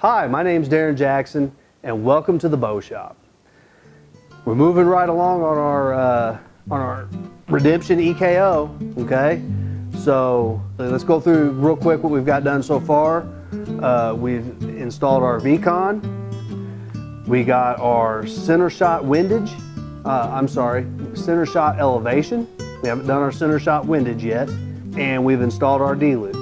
Hi, my name's Darren Jackson and welcome to the Bow Shop. We're moving right along on our Redemption EKO, okay? So let's go through real quick what we've got done so far. We've installed our VCon. We got our center shot windage. Center shot elevation. We haven't done our center shot windage yet. And we've installed our D-loop.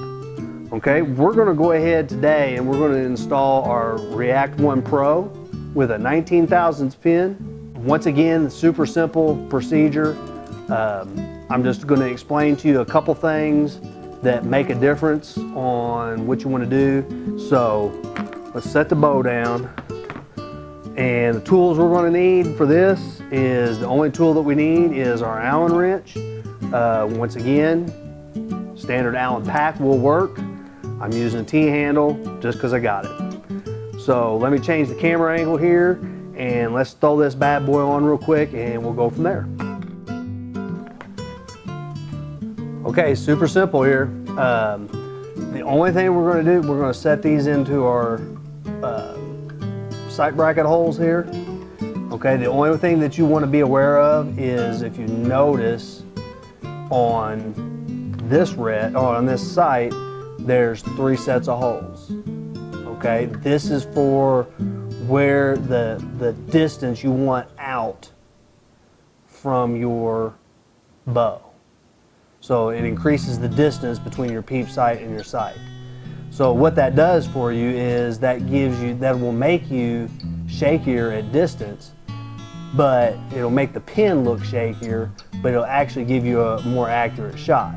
Okay, we're gonna go ahead today and we're gonna install our React 1 Pro with a 19 thousandths pin. Once again, super simple procedure. I'm just gonna explain to you a couple things that make a difference on what you wanna do. So let's set the bow down. And the tools we're gonna need for this is, the only tool that we need is our Allen wrench. Once again, standard Allen pack will work. I'm using a T-handle just because I got it. So let me change the camera angle here and let's throw this bad boy on real quick and we'll go from there. Okay, super simple here. The only thing we're going to do, we're going to set these into our sight bracket holes here. Okay, the only thing that you want to be aware of is if you notice on this on this sight, there's 3 sets of holes. Okay, this is for where the distance you want out from your bow. So it increases the distance between your peep sight and your sight. So what that does for you is that will make you shakier at distance, but it'll make the pin look shakier, but it'll actually give you a more accurate shot.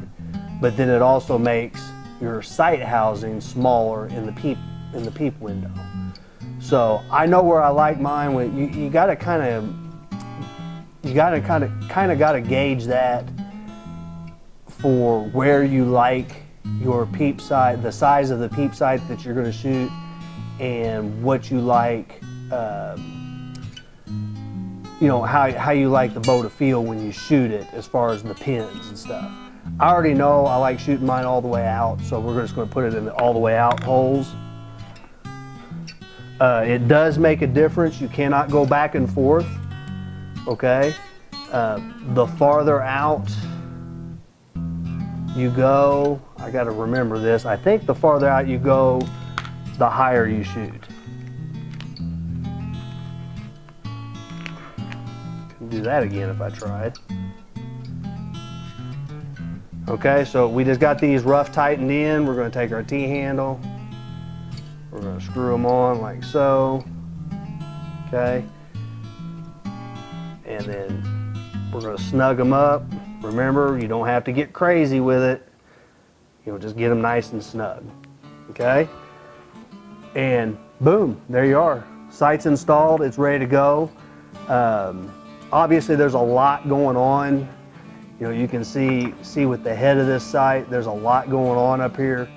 But then it also makes your sight housing smaller in the peep window. So I know where I like mine. You gotta kind of gotta gauge that for where you like your peep sight, the size of the peep sight that you're going to shoot, and what you like, you know, how you like the bow to feel when you shoot it, as far as the pins and stuff. I already know I like shooting mine all the way out, so we're just going to put it in the all the way out holes. It does make a difference. You cannot go back and forth. Okay, the farther out you go, I got to remember this, I think the farther out you go, the higher you shoot. Can do that again if I tried. Okay, so we just got these rough tightened in. We're going to take our T-handle, we're going to screw them on like so. Okay, and then we're going to snug them up. Remember, you don't have to get crazy with it. You know, just get them nice and snug. Okay? And boom, there you are. Sight's installed, it's ready to go. Obviously there's a lot going on. You know, you can see with the head of this sight, there's a lot going on up here.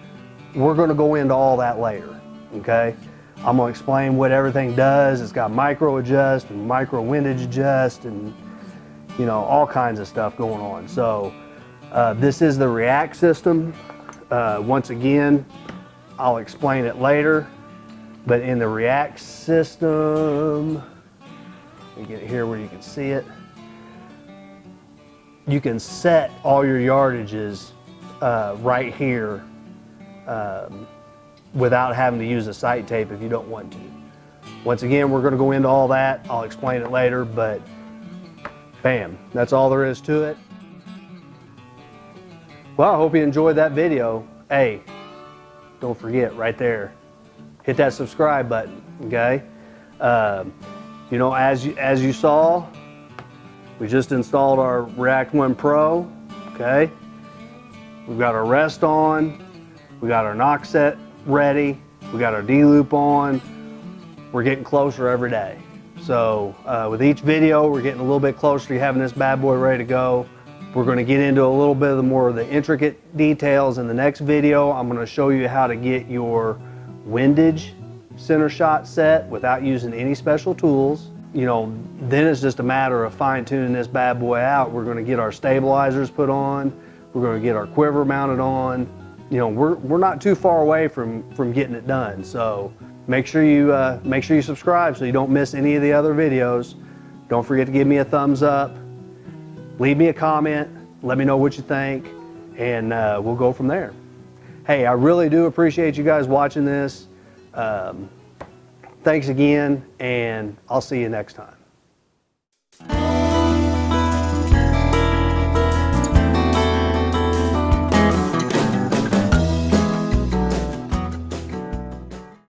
We're gonna go into all that later, okay? I'm gonna explain what everything does. It's got micro adjust and micro windage adjust and, you know, all kinds of stuff going on. So this is the React system. Once again, I'll explain it later, but in the React system, let me get it here where you can see it. You can set all your yardages right here without having to use a sight tape if you don't want to. Once again, we're going to go into all that. I'll explain it later, but bam, that's all there is to it. Well, I hope you enjoyed that video. Hey, don't forget right there, hit that subscribe button, okay? You know, as you saw, we just installed our React 1 Pro, okay? We've got our rest on, we got our knock set ready, we got our D-loop on. We're getting closer every day. So with each video, we're getting a little bit closer to having this bad boy ready to go. We're going to get into a little bit more of the intricate details in the next video. I'm going to show you how to get your windage center shot set without using any special tools. You know, then it's just a matter of fine-tuning this bad boy out. We're going to get our stabilizers put on. We're going to get our quiver mounted on. You know, we're not too far away from getting it done. So make sure you subscribe so you don't miss any of the other videos. Don't forget to give me a thumbs up, leave me a comment, let me know what you think, and we'll go from there. Hey, I really do appreciate you guys watching this. Thanks again, and I'll see you next time.